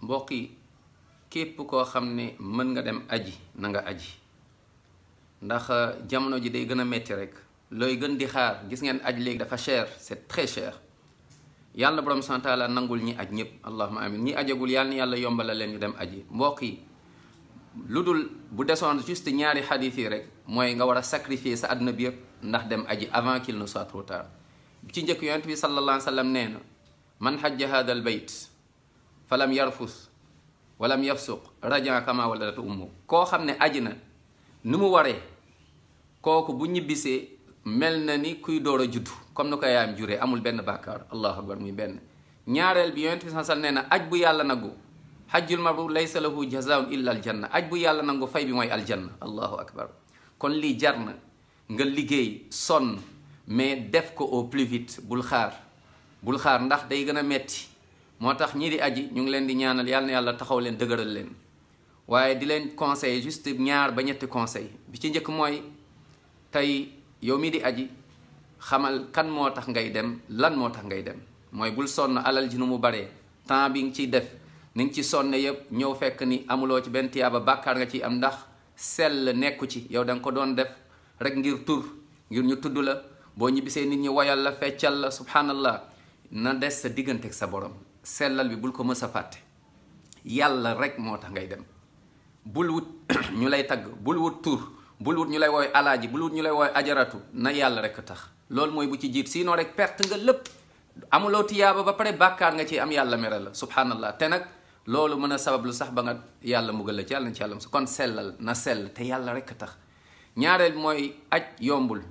mbokk yi képp koo xam ne mën nga dem aji na nga aji ndax jamono ji day gën a metti rek looy gën di xaar gis ngeen aj léegi dafa cher c'est très cher yàlla na borom sant Taala nangul ñi aj ñëpp allahumma amin ñi ajagul yàlla na yàlla yombala leen ñu dem aji mbokk yi lu dul bu desoon juste ñaari xadiis yi rek mooy nga war a sacrifier sa àdduna bi yëpp ndax dem aji avant qu'il ne soit trop tard ci njëkk yonent bi sallallahu alayhi wa sallam nee na man hajja hada al bayt falam yarfus walam yafsuq raja kama waladatu ummu koo xam ne aji na ni mu waree kooku bu ñibbisee mel na ni kuy door a juddu comme ni ko yaayam juree amul benn bàkkaar allahu akbar muy benn ñaareel bi yonent bi sallallahu alayhi wa sallam nee na aj bu yàlla nangu hajjul mabrur laysa lahu jazaun illa aljanna aj bu yàlla nangu fay bi mooy aljanna allahu akbar kon lii jar na nga liggéey sonn mais def ko au plus vite bul xaar ndax day gën a metti moo tax ñii di aji ñu ngi leen di ñaanal yàlla na yàlla taxaw leen dëgëral leen waaye di leen conseil juste ñaar ba ñetti conseil bi ci njëkk mooy tey yow mii di aji xamal kan moo tax ngay dem lan moo tax ngay dem mooy bul sonn alal ji nu mu baree temps bi nga ciy def ni nga ci sonne yëpp ñëw fekk ni amuloo ci benn tiyaaba bàkkaar nga ciy am ndax sell nekku ci yow da nga ko doon def rek ngir tur ngir ñu tudd la boo ñibbisee nit ñi woyal la feccal la subhanallah na des sa digganteeg sa borom sellal bi bul ko mës a fàtte yàlla rek moo tax ngay dem bul wut ñu lay tagg bul wut tur bul wut ñu lay wooy alaaji bul wut ñu lay wooy ajaratu na yàlla rek tax loolu mooy bu ci jiit sinon rek perte nga lépp amuloo tiyaaba ba pare bàkkaar nga ci am yàlla mere la subhanallah te nag loolu mën a sabab lu sax ba nga yàlla mugal la ci yàlla na ci yàlla kon sellal na sell te yàlla rek tax ñaareel mooy aj yombul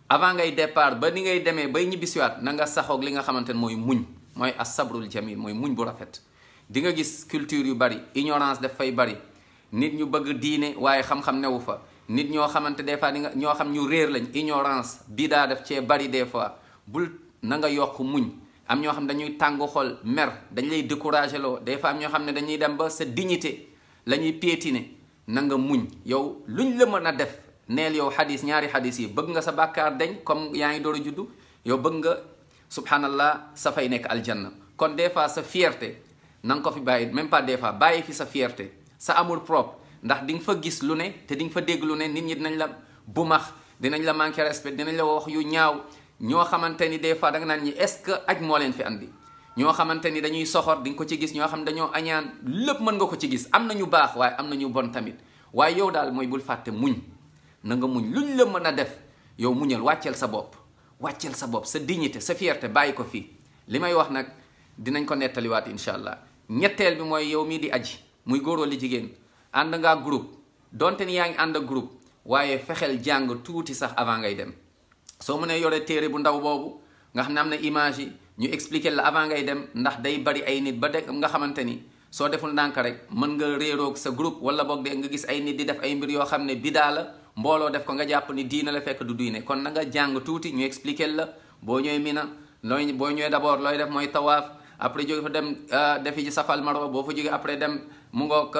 avant ngay départ ba ni ngay demee bay ñibbisiwaat na nga saxoog li nga xamante ne mooy muñ mooy as-sabrul jamil mooy muñ bu rafet di nga gis culture yu bari ignorance daf fay bari nit ñu bëgg diine waaye xam-xam newu fa nit ñoo xamante des fois di nga ñoo xam ñu réer lañ ignorance bidaa daf cee bari des fois bul na nga yokk muñ am ñoo xam dañuy tàngu xol mer dañ lay décourager loo des fois am ñoo xam ne dañuy dem ba sa dignité la ñuy piétiner na nga muñ yow luñ la mën a def neel yow xadis ñaari xadis yi bëgg nga sa bàkkaar dañ comme yaa ngi door a juddu yow bëgg nga subhanallah sa fay nekk aljanna kon des fois sa fierté na nga ko fi bàyyi même pas des fois bàyyi fi sa fierté sa amour propre ndax di nga fa gis lu ne te di nga fa dégg lu ne nit ñi dinañ la bumax dinañ la manqué respect dinañ la wax yu ñaaw ñoo xamante ni des fois da nga naan ñi est-ce que aj moo leen fi andi ñoo xamante ni dañuy soxor di nga ko ci gis ñoo xam dañoo añaan lépp mën nga ko ci gis am na ñu baax waaye am na ñu bon tamit waaye yow daal mooy bul fàtte muñ na nga muñ luñ la mën a def yow muñal wàcceel sa bopp sa dignité sa fierté bàyyi ko fii li may wax nag dinañ ko nettaliwaat incha allah ñetteel bi mooy yow mii di aji muy góor walla jigéen ànd ngaa groupe donte ni yaa ngi ànd ak groupe waaye fexeel jàng tuuti sax avant ngay dem soo mënee yore téere bu ndaw boobu nga xam ne am na image yi ñu expliquer la avant ngay dem ndax day bari ay nit ba de nga xamante ni soo deful ndànk rek mën nga réeroog sa groupe wala boog de nga gis ay nit di def ay mbir yoo xam ne bidaa la mbooloo def ko nga jàpp ni diina la fekk du diine kon na nga jàng tuuti ñu expliquer la boo ñëwee Mina looy boo ñëwee d'abord looy def mooy tawaaf après jóge fa dem defi ji safal marwa boo fa jógee après dem mu ngoog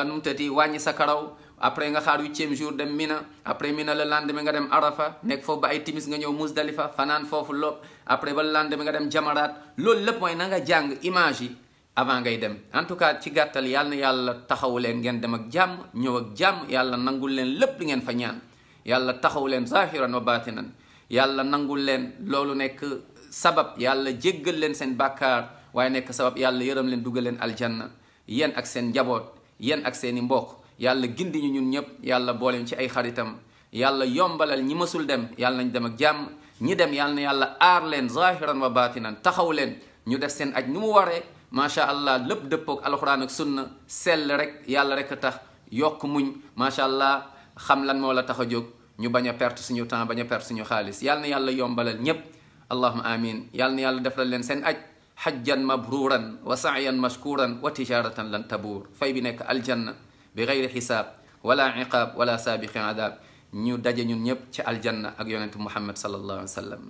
nu mu tëti wàññi sa karaw après nga xaar 8e jour dem Mina après Mina le lendemain nga dem Arafa nekk foofu ba ay timis nga ñëw Muzdalifa fanaan foofu lopp après ba le lendemain nga dem Jamaraat loolu lépp mooy na nga jàng image yi avant ngay dem en tout cas ci gàttal yàlla na yàlla taxawu leen ngeen dem ak jàmm ñëw ak jàmm yàlla nangul leen lépp li ngeen fa ñaan yàlla taxawu leen zahiran wa batinan yàlla nangul leen loolu nekk sabab yàlla jéggal leen seen bàkkaar waaye nekk sabab yàlla yërëm leen dugal leen aljanna yéen ak seen njaboot yéen ak seeni mbokk yàlla gindi ñu ñun ñëpp yàlla booleen ci ay xaritam yàlla yombalal ñi mësul dem yàlla nañ dem ak jàmm ñi dem yàlla na yàlla aar leen zahiran wa batinan taxaw leen ñu def seen aj nu mu waree macha allah lépp dëppook alxuraan ak sunna sell rek yàlla rek a tax yokk muñ macha allah xam lan moo la tax a jóg ñu bañ a perte suñu temps bañ a perte suñu xaalis yàlla na yàlla yombalal ñépp allahuma amin yàlla na yàlla defal leen seen aj hajjan mabruran wa sa'yan mashkuran wa tijaratan lan tabuur fay bi nekk aljanna bi gayri xisaab wala iqaab wala saabiqi adab ñu daje ñun ñëpp ci aljanna ak yonent muhammad sallallahu alayhi wa sallam